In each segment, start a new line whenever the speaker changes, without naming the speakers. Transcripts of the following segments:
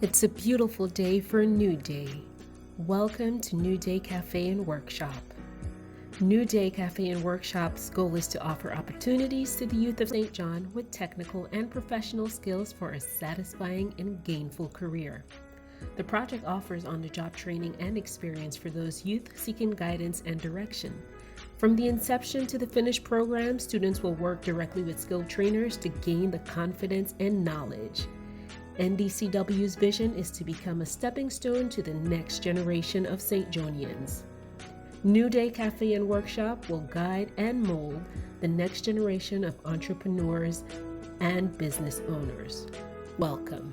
It's a beautiful day for a new day. Welcome to New Day Cafe and Workshop. New Day Cafe and Workshop's goal is to offer opportunities to the youth of St. John with technical and professional skills for a satisfying and gainful career. The project offers on-the-job training and experience for those youth seeking guidance and direction. From the inception to the finished program, students will work directly with skilled trainers to gain the confidence and knowledge. NDCW's vision is to become a stepping stone to the next generation of St. Johnians. New Day Cafe and Workshop will guide and mold the next generation of entrepreneurs and business owners. Welcome.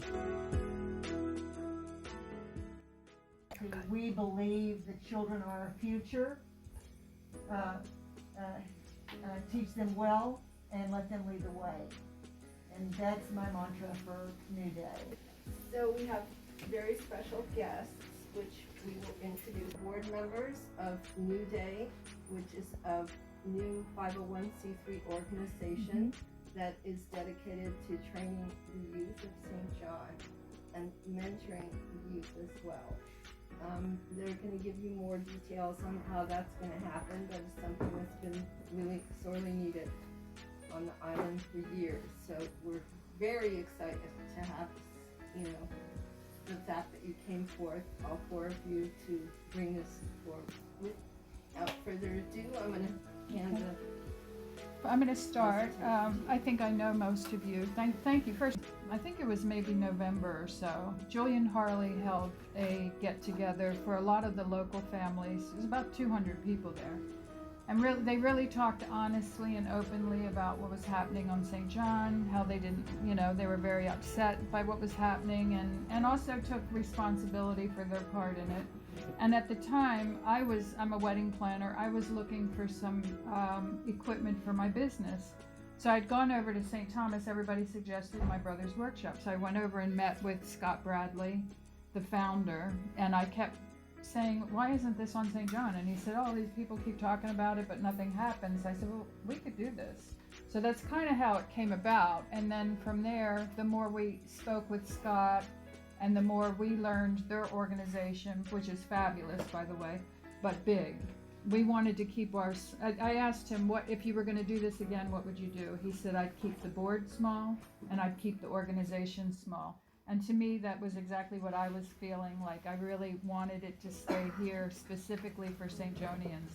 We believe that children are our future. Teach them well and let them lead the way. And that's my mantra for New Day.
So we have very special guests, which we will introduce. Board members of New Day, which is a new 501c3 organization that is dedicated to training the youth of St. John and mentoring the youth as well. They're going to give you more details on how that's going to happen, but it's something that's been really sorely needed on the island for years. So we're very excited to have, the fact that you came forth, all four of you, to bring this forward. Without further ado, I'm going to hand
I'm going to start. I think I know most of you. Thank you. First, I think it was maybe November or so. Julian Harley held a get-together for a lot of the local families. There's about 200 people there. And they really talked honestly and openly about what was happening on St. John, how they didn't, they were very upset by what was happening, and also took responsibility for their part in it. And at the time, I'm a wedding planner, I was looking for some equipment for my business. So I'd gone over to St. Thomas, everybody suggested my brother's workshop. So I went over and met with Scott Bradley, the founder, and I kept saying, why isn't this on St. John? And he said, oh, these people keep talking about it, but nothing happens. I said, well, we could do this. So that's kind of how it came about. And then from there, the more we spoke with Scott and the more we learned their organization, which is fabulous, by the way, but big. We wanted to keep ours. I asked him, what if you were going to do this again, what would you do? He said, I'd keep the board small and I'd keep the organization small. And to me, that was exactly what I was feeling like. I really wanted it to stay here specifically for St. Johnians.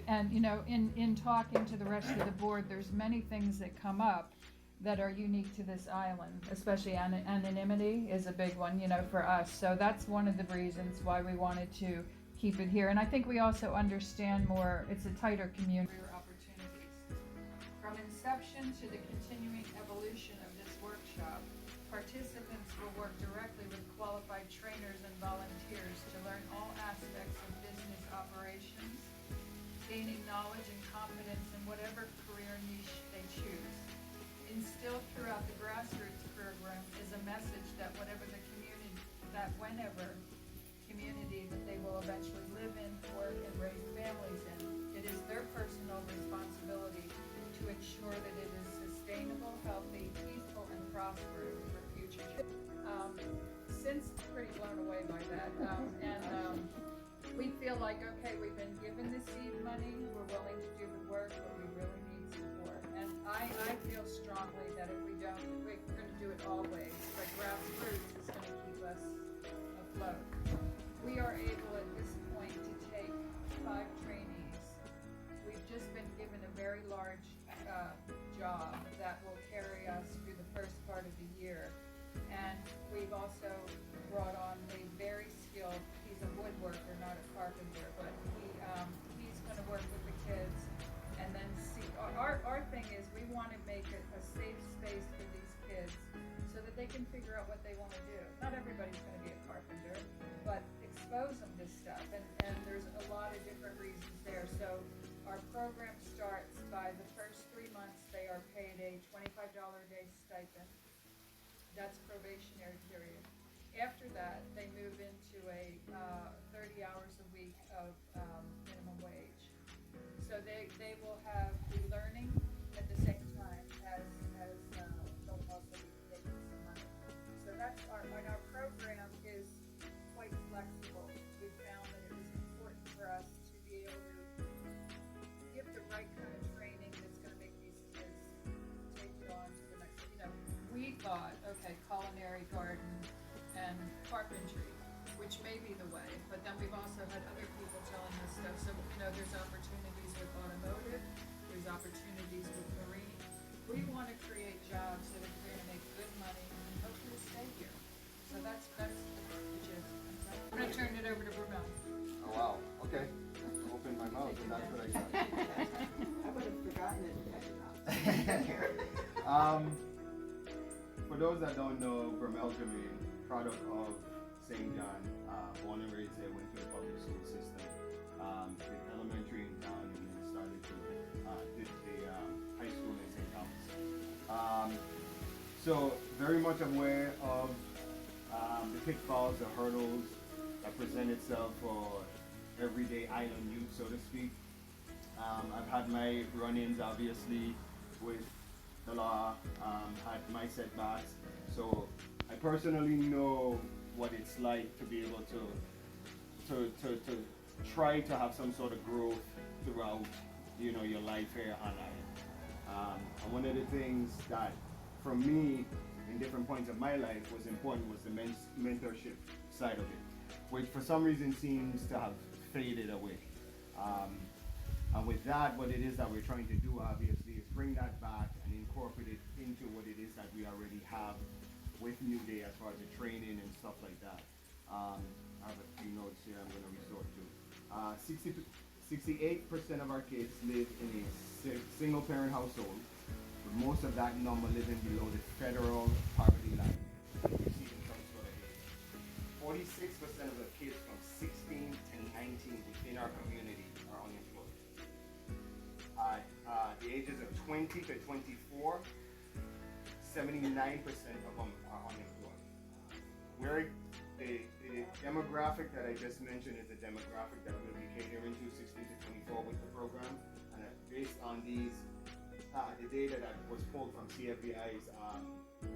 And, in talking to the rest of the board, there's many things that come up that are unique to this island, especially anonymity is a big one, for us. So that's one of the reasons why we wanted to keep it here. And I think we also understand more, it's a tighter community. Opportunities. From inception to the continuing evolution of this workshop, participants will work directly with qualified trainers and volunteers to learn all aspects of business operations, gaining knowledge and confidence in whatever career niche they choose. Instilled throughout the grassroots program is a message that whenever community that they will eventually live in, work, and raise families in, it is their personal responsibility to ensure that it is sustainable, healthy, peaceful, and prosperous for future generations. Since pretty blown away by that, we feel like, okay, we've been given the seed money, we're willing to do the work, but we really need support. And I feel strongly that if we don't, we're going to do it always, but grassroots is going to keep us afloat. We are able at this point to take 5 trainees. We've just been given a very large job that will carry us through the first part of the year. And we've also brought on a very skilled, he's a woodworker, not a carpenter, but he's going to work with the kids. And then our thing is we want to make it a safe space for these kids so that they can figure out what they want to do. Not everybody's going to be a carpenter, but expose them to stuff. And there's a lot of different reasons there. So our program starts by the first 3 months, they are paid a $25 a day stipend. That's probationary period. After that, they move into a 30 hours a week of minimum wage. So they will have the learning at the same time as they'll also be making some money. So that's our program carpentry, which may be the way, but then we've also had other people telling us stuff. So, there's opportunities with automotive, there's opportunities with marine. We want to create jobs that are going to make good money and hopefully stay here. So that's the gist. I'm going to turn it over to Brunel.
Oh wow, okay. Open my mouth and that's what I got.
I would have forgotten it had you not.
For those that don't know, Brumel Jermaine, product of St. John, born and raised there, went to the public school system, did elementary in town, and then started to did the high school in St. Thomas. So very much aware of the pitfalls, the hurdles that present itself for everyday island youth, so to speak. I've had my run-ins, obviously, with the law, had my setbacks. So I personally know what it's like to be able to try to have some sort of growth throughout, your life here on island. And one of the things that, for me, in different points of my life was important was the mentorship side of it, which for some reason seems to have faded away. And with that, what it is that we're trying to do, obviously, is bring that back and incorporate it into what it is that we already have with New Day as far as the training and stuff like that. I have a few notes here I'm going to resort to. 68% of our kids live in a single parent household, with most of that number living below the federal poverty line, receiving some sort of aid. 46% of the kids from 16 to 19 within our community are unemployed. The ages of 20 to 24, 79% of them are unemployed. The demographic that I just mentioned is the demographic that we'll be catering to, 16 to 24 with the program. And based on these, the data that was pulled from CFBI's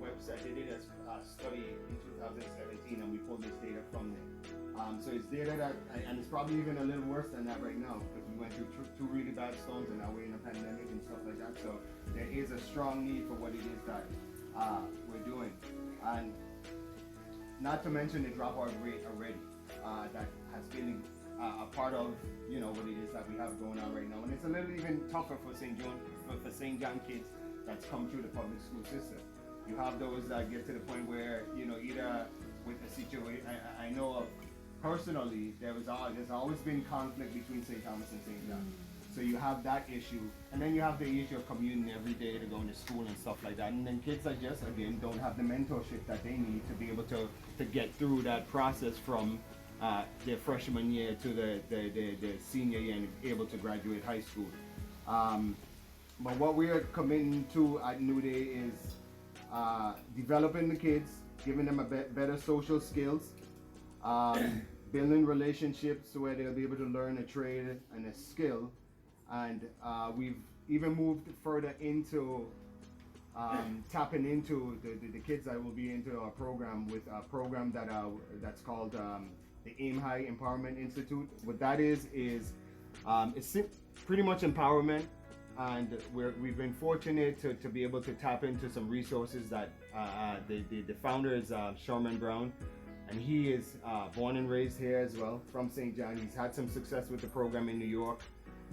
website, they did a study in 2017 and we pulled this data from there. So it's data that, and it's probably even a little worse than that right now because we went through two really bad storms and now we're in a pandemic and stuff like that. So there is a strong need for what it is that we're doing. And not to mention the dropout rate already that has been a part of what it is that we have going on right now. And it's a little even tougher for St. John kids that's come through the public school system. You have those that get to the point where, either with a situation, I know of personally, there's always been conflict between St. Thomas and St. John. So you have that issue, and then you have the issue of commuting every day to going to school and stuff like that. And then kids are just, again, don't have the mentorship that they need to be able to get through that process from their freshman year to the senior year and able to graduate high school. But what we are committing to at New Day is developing the kids, giving them better social skills, building relationships where they'll be able to learn a trade and a skill. And we've even moved further into tapping into the kids that will be into our program with a program that's called the Aim High Empowerment Institute. What that is it's pretty much empowerment, and we've been fortunate to be able to tap into some resources that the founder is Sherman Brown, and he is born and raised here as well from St. John. He's had some success with the program in New York,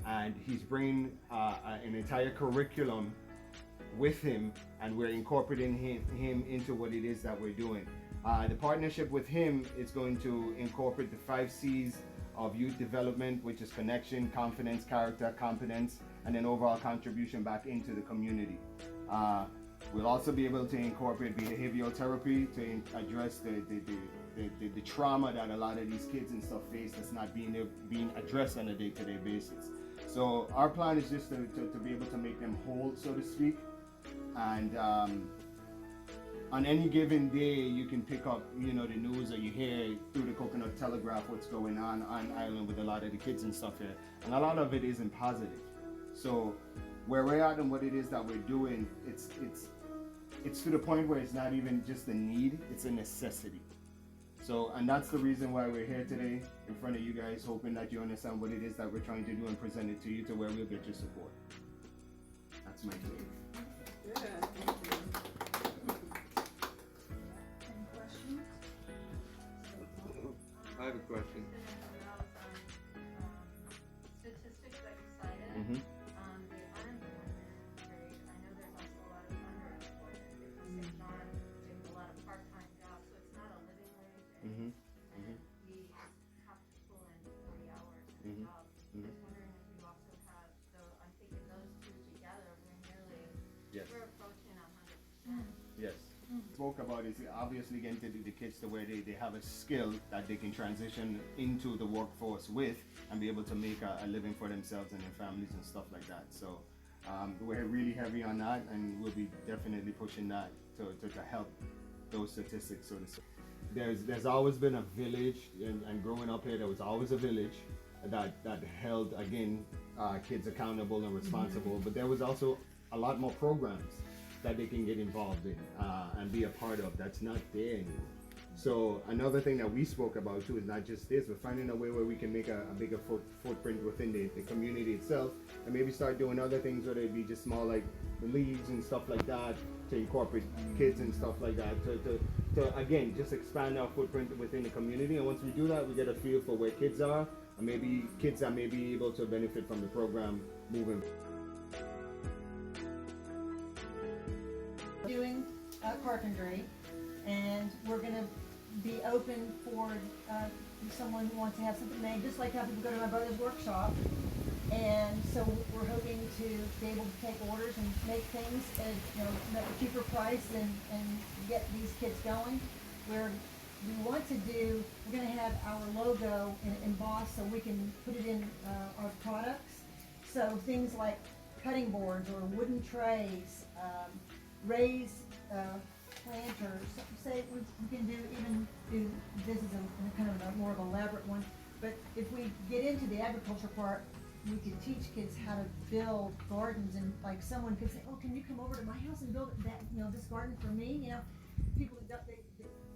and he's bringing an entire curriculum with him, and we're incorporating him into what it is that we're doing. The partnership with him is going to incorporate the 5 C's of youth development, which is connection, confidence, character, competence, and then overall contribution back into the community. We'll also be able to incorporate behavioral therapy to address the trauma that a lot of these kids and stuff face that's not being addressed on a day-to-day basis. So our plan is just to be able to make them whole, so to speak. And on any given day, you can pick up, the news, or you hear through the Coconut Telegraph what's going on island with a lot of the kids and stuff here, and a lot of it isn't positive. So where we're at and what it is that we're doing, it's to the point where it's not even just a need, it's a necessity. So, and that's the reason why we're here today in front of you guys, hoping that you understand what it is that we're trying to do and present it to you to where we'll get your support. That's my take.
Good, thank you.
Any questions?
have a question.
Statistics that you cited
Mm-hmm.
on the unemployment rate. I know there's also a lot of underemployment because St. John doing a lot of part-time jobs, so it's not a living wage.
Mm-hmm.
And we have to pull in 40 hours in a
Mhm.
job.
Mhm.
I was wondering if you also have, so I'm thinking those two together,
Yes.
we're approaching 100%.
Yes.
Spoke about is obviously getting the kids to where they have a skill that they can transition into the workforce with and be able to make a living for themselves and their families and stuff like that. So we're really heavy on that, and we'll be definitely pushing that to help those statistics. So there's always been a village, and growing up here there was always a village that held again kids accountable and responsible, but there was also a lot more programs that they can get involved in and be a part of that's not there anymore. So another thing that we spoke about too is not just this, but finding a way where we can make a bigger footprint within the community itself, and maybe start doing other things, whether it be just small like the leagues and stuff like that, to incorporate kids and stuff like that, to again just expand our footprint within the community. And once we do that, we get a feel for where kids are, and maybe kids that may be able to benefit from the program moving.
Doing carpentry, and we're gonna be open for someone who wants to have something made, just like how people go to my brother's workshop. And so we're hoping to be able to take orders and make things at a cheaper price and get these kids going. We're gonna have our logo embossed so we can put it in our products. So things like cutting boards or wooden trays, raised planters. Say we can do this is a kind of a more of an elaborate one. But if we get into the agriculture part, we could teach kids how to build gardens, and like someone could say, "Oh, can you come over to my house and build this garden for me?" People that they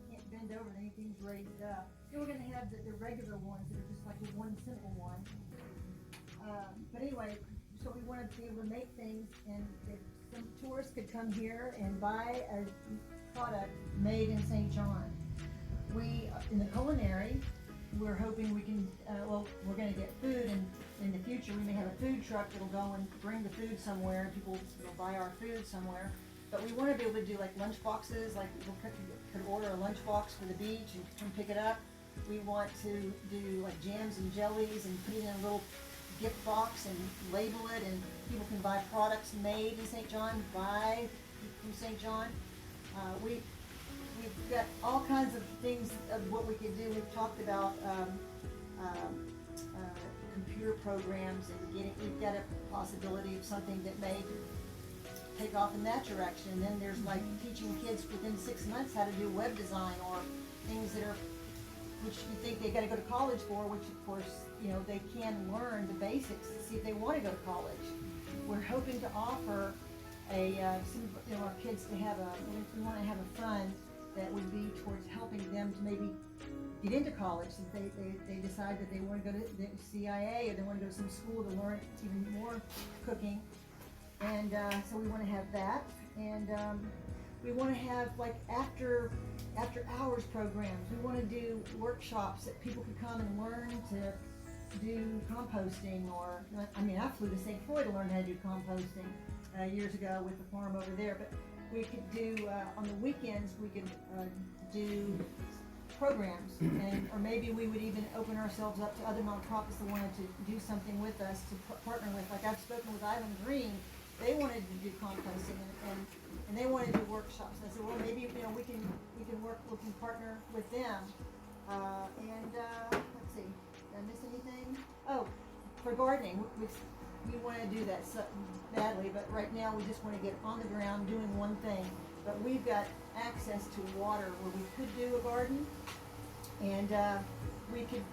can't bend over, anything's raised up. Then we're gonna have the regular ones that are just like one simple one. But anyway, so we want to be able to make things, and if some tourists could come here and buy a product made in St. John. We, in the culinary, we're hoping we can, we're gonna get food, and in the future, we may have a food truck that'll go and bring the food somewhere, and people will buy our food somewhere. But we wanna be able to do like lunch boxes, like people could order a lunch box for the beach and come pick it up. We want to do like jams and jellies and put it in a little gift box and label it, and people can buy products made in St. John, buy from St. John. We've got all kinds of things of what we could do. We've talked about computer programs, and we've got a possibility of something that may take off in that direction. And then there's like teaching kids within 6 months how to do web design, or things that are, which you think they gotta go to college for, which of course, they can learn the basics to see if they wanna go to college. We're hoping to offer our kids to have we wanna have a fund that would be towards helping them to maybe get into college, if they decide that they wanna go to the CIA, or they wanna go to some school to learn even more cooking. And so we wanna have that, and we wanna have like after hours programs. We wanna do workshops that people could come and learn to do composting, or, I flew to St. Croix to learn how to do composting years ago with the farm over there, but we could do, on the weekends, we could do programs, or maybe we would even open ourselves up to other nonprofits that wanted to do something with us, to partner with. Like I've spoken with Ivan Green, they wanted to do composting, and they wanted to do workshops. And I said, well, maybe we can partner with them. Let's see, did I miss anything? Oh, for gardening, we want to do that so badly, but right now we just want to get on the ground doing one thing. But we've got access to water where we could do a garden, and we could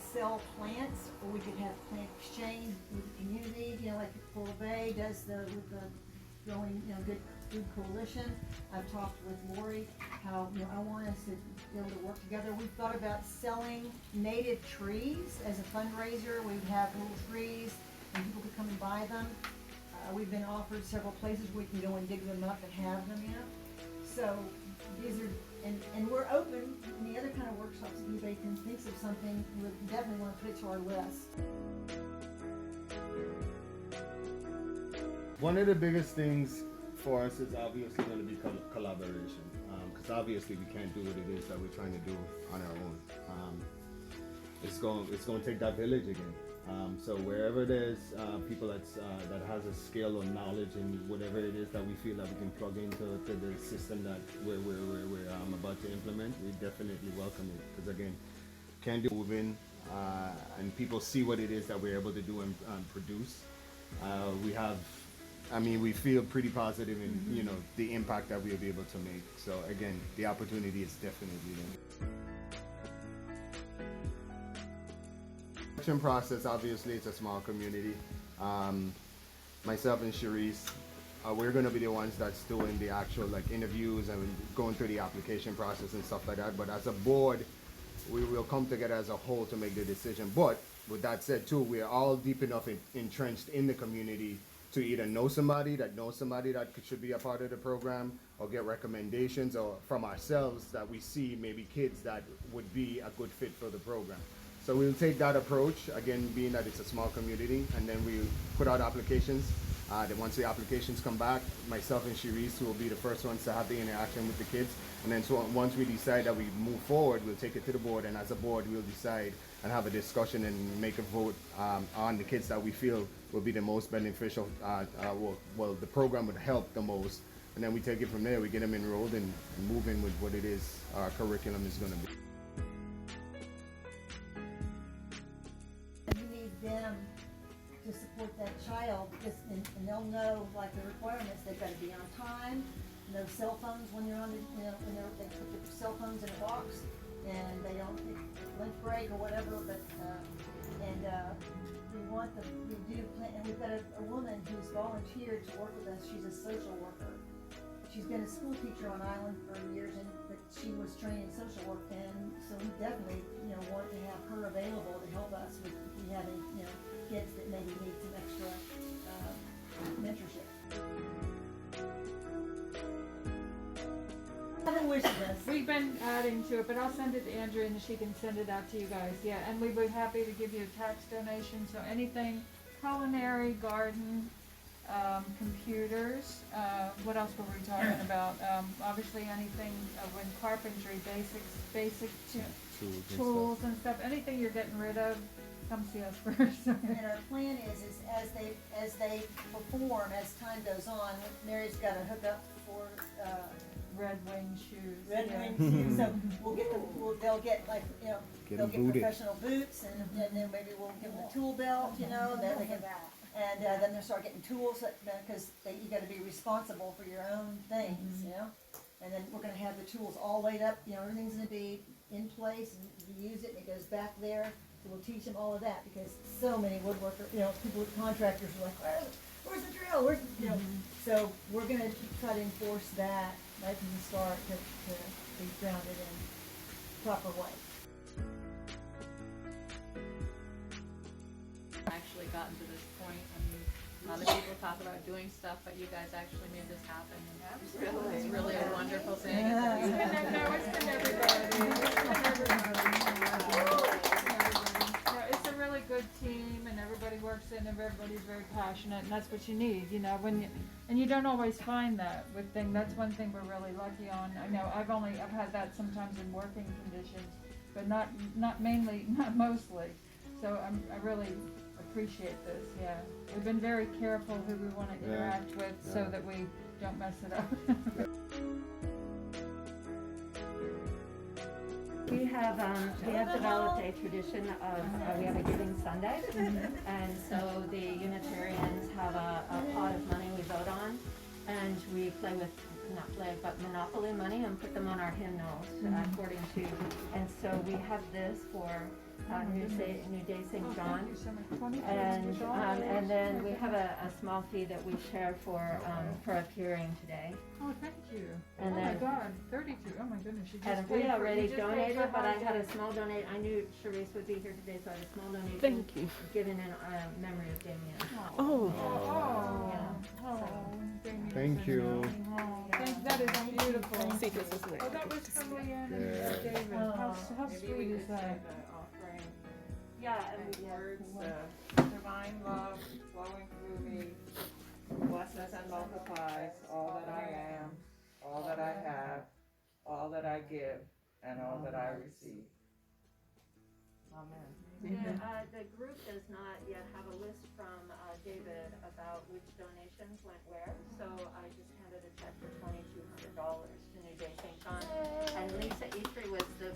sell plants, or we could have plant exchange with the community. Like Full Bay does with the Growing Good Food Coalition. I've talked with Lori how I want us to be able to work together. We've thought about selling native trees as a fundraiser. We'd have little trees, and people could come and buy them. We've been offered several places where we can go and dig them up and have them, So these are And we're open, any other kind of workshops, if anybody thinks of something, we definitely want to put it to our list.
One of the biggest things for us is obviously going to be collaboration, because obviously we can't do what it is that we're trying to do on our own. It's going to take that village again. So wherever there's people that has a skill or knowledge in whatever it is that we feel that we can plug into the system that we're about to implement, we definitely welcome it. Because again, can do moving, and people see what it is that we're able to do and produce. We feel pretty positive in the impact that we'll be able to make. So again, the opportunity is definitely there. Process, obviously it's a small community. Myself and Sharice, we're going to be the ones that's doing the actual interviews and going through the application process and stuff like that. But as a board, we will come together as a whole to make the decision. But with that said too, we are all deep enough entrenched in the community to either know somebody that should be a part of the program, or get recommendations or from ourselves that we see maybe kids that would be a good fit for the program. So we'll take that approach, again, being that it's a small community, and then we'll put out applications. Then once the applications come back, myself and Sharice will be the first ones to have the interaction with the kids. And then so once we decide that we move forward, we'll take it to the board, and as a board, we'll decide and have a discussion and make a vote on the kids that we feel will be the most beneficial, the program would help the most. And then we take it from there, we get them enrolled and move in with what it is our curriculum is going to be.
Them to support that child, because and they'll know the requirements. They've got to be on time, no cell phones when you're on the when they put their cell phones in a box, and they don't take lunch break or whatever. But we do plan, and we've got a woman who's volunteered to work with us. She's a social worker. She's been a school teacher on island for years, but she was trained in social work, and so we definitely want to have her available to help us with having kids that maybe need some extra mentorship. I haven't wished this.
We've been adding to it, but I'll send it to Andrea and she can send it out to you guys. Yeah, and we'd be happy to give you a tax donation. So anything culinary, garden, computers. What else were we talking about? Obviously anything in carpentry, basic tools and stuff. Anything you're getting rid of, come see us first.
And our plan is as they perform, as time goes on, Mary's got to hook up for
Red Wing shoes.
Red Wing shoes. So we'll get them. They'll get they'll get professional boots, and then maybe we'll give them a tool belt. Then they can. And then they'll start getting tools because you got to be responsible for your own things, And then we're going to have the tools all laid up. Everything's going to be in place. And you use it, and it goes back there. So we'll teach them all of that, because so many woodworkers, people with contractors are like, where's the drill? Where's So we're going to try to enforce that right from the start to be grounded in proper way.
Actually gotten to this point. A lot of people talk about doing stuff, but you guys actually made this happen. And it's really a wonderful thing.
It's been everybody. It's a really good team, and everybody works in, and everybody's very passionate, and that's what you need, and you don't always find that with things. That's one thing we're really lucky on. I know I've had that sometimes in working conditions, but not mostly. So I really appreciate this. Yeah, we've been very careful who we want to interact with, so that we don't mess it up.
We have developed a tradition of we have a Giving Sunday, and so the Unitarians have a pot of money we vote on, and we but Monopoly money and put them on our hymnals according to, and so we have this for New Day St. John, and then we have a small fee that we share for appearing today.
Oh, thank you.
And
my God, 32. Oh my goodness, you just
and we already donated, but I had a small donate. I knew Sharice would be here today, so I had a small donation.
Thank you.
Given in memory of Damien.
Oh.
Yeah.
Damien.
Thank you.
That is beautiful.
Sequence is next.
Oh, that was from Leanne and
Yeah.
David. How sweet is that?
Yeah,
Words, divine love flowing through me, blesses and multiplies all that I am, all that I have, all that I give, and all that I receive. Amen.
The group does not yet have a list from David about which donations went where, so I just handed a check for $2,200 to New Day St. John. And Lisa Eastry was the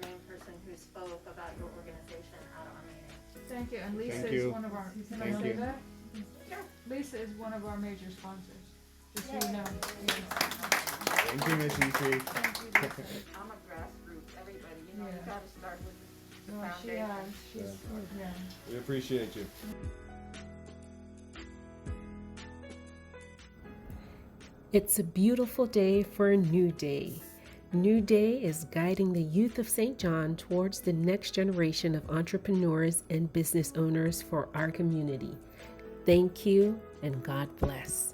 main person who spoke about your organization at our meeting.
Thank you, and Lisa
Thank
is
you.
one of our, can I
Thank
say
you.
that? Lisa is one of our major sponsors, just so you know.
Thank you, Miss Easy.
I'm a grassroots, everybody, you
Yeah.
gotta start with the
No, she
foundation.
has, she's, yeah.
We appreciate you.
It's a beautiful day for a new day. New Day is guiding the youth of St. John towards the next generation of entrepreneurs and business owners for our community. Thank you and God bless.